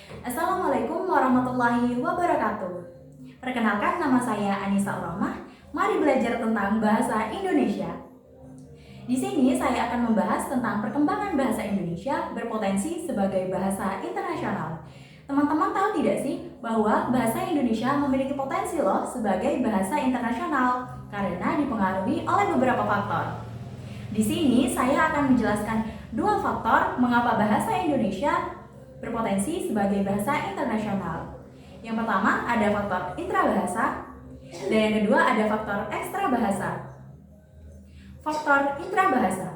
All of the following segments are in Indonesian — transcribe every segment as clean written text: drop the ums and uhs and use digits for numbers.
Assalamualaikum warahmatullahi wabarakatuh. Perkenalkan, nama saya Anissa Urahmah. Mari belajar tentang bahasa Indonesia. Di sini saya akan membahas tentang perkembangan bahasa Indonesia berpotensi sebagai bahasa internasional. Teman-teman tahu tidak sih bahwa bahasa Indonesia memiliki potensi loh sebagai bahasa internasional karena dipengaruhi oleh beberapa faktor. Di sini saya akan menjelaskan dua faktor mengapa bahasa Indonesia berpotensi sebagai bahasa internasional. Yang pertama ada faktor intrabahasa dan yang kedua ada faktor ekstrabahasa. Faktor intrabahasa.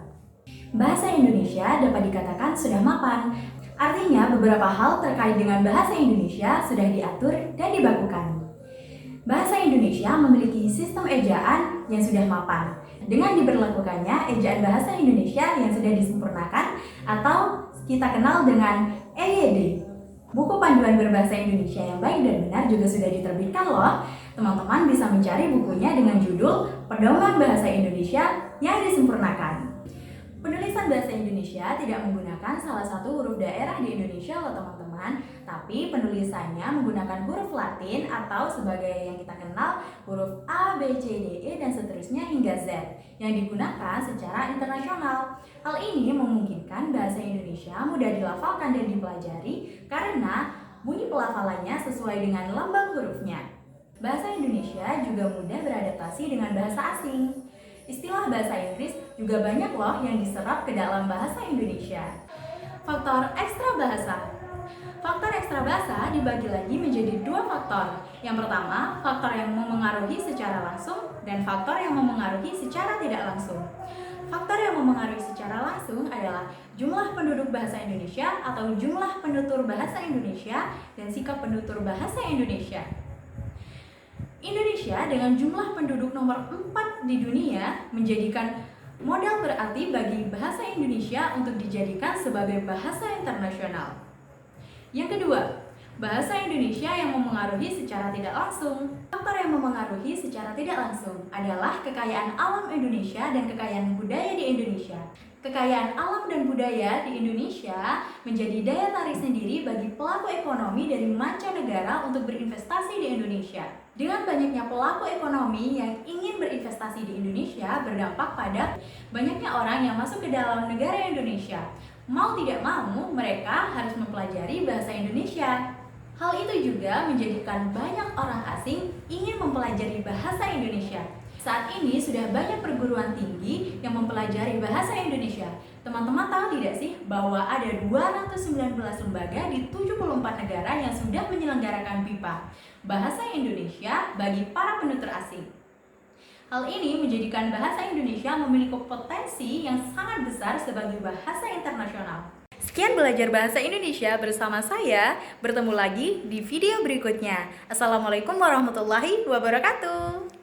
Bahasa Indonesia dapat dikatakan sudah mapan. Artinya beberapa hal terkait dengan bahasa Indonesia sudah diatur dan dibakukan. Bahasa Indonesia memiliki sistem ejaan yang sudah mapan. Dengan diberlakukannya ejaan bahasa Indonesia yang sudah disempurnakan atau kita kenal dengan EYD. Buku panduan berbahasa Indonesia yang baik dan benar juga sudah diterbitkan loh. Teman-teman bisa mencari bukunya dengan judul Pedoman Bahasa Indonesia yang disempurnakan. Penulisan bahasa Indonesia tidak menggunakan salah satu huruf daerah di Indonesia loh teman-teman, tapi penulisannya menggunakan huruf Latin atau sebagai yang kita kenal huruf A, B, C, D, E, dan seterusnya hingga Z yang digunakan secara internasional. Hal ini memungkinkan bahasa Indonesia mudah dilafalkan dan dipelajari karena bunyi pelafalannya sesuai dengan lambang hurufnya. Bahasa Indonesia juga mudah beradaptasi dengan bahasa asing. Istilah bahasa Inggris juga banyak loh yang diserap ke dalam bahasa Indonesia. Faktor ekstra bahasa. Faktor ekstra bahasa dibagi lagi menjadi dua faktor. Yang pertama, faktor yang memengaruhi secara langsung dan faktor yang memengaruhi secara tidak langsung. Faktor yang memengaruhi secara langsung adalah jumlah penduduk bahasa Indonesia atau jumlah penutur bahasa Indonesia dan sikap penutur bahasa Indonesia. Indonesia dengan jumlah penduduk nomor 4 di dunia menjadikan modal berarti bagi bahasa Indonesia untuk dijadikan sebagai bahasa internasional. Yang kedua, bahasa Indonesia yang memengaruhi secara tidak langsung. Faktor yang memengaruhi secara tidak langsung adalah kekayaan alam Indonesia dan kekayaan budaya di Indonesia. Kekayaan alam dan budaya di Indonesia menjadi daya tarik sendiri bagi pelaku ekonomi dari mancanegara untuk berinvestasi di Indonesia. Dengan banyaknya pelaku ekonomi yang ingin berinvestasi di Indonesia berdampak pada banyaknya orang yang masuk ke dalam negara Indonesia. Mau tidak mau, mereka harus mempelajari bahasa Indonesia. Hal itu juga menjadikan banyak orang asing ingin mempelajari bahasa Indonesia. Saat ini sudah banyak perguruan tinggi yang mempelajari bahasa Indonesia. Teman-teman tahu tidak sih bahwa ada 219 lembaga di 74 negara yang sudah menyelenggarakan BIPA, Bahasa Indonesia bagi para penutur asing. Hal ini menjadikan bahasa Indonesia memiliki potensi yang sangat besar sebagai bahasa internasional. Sekian belajar bahasa Indonesia bersama saya. Bertemu lagi di video berikutnya. Assalamualaikum warahmatullahi wabarakatuh.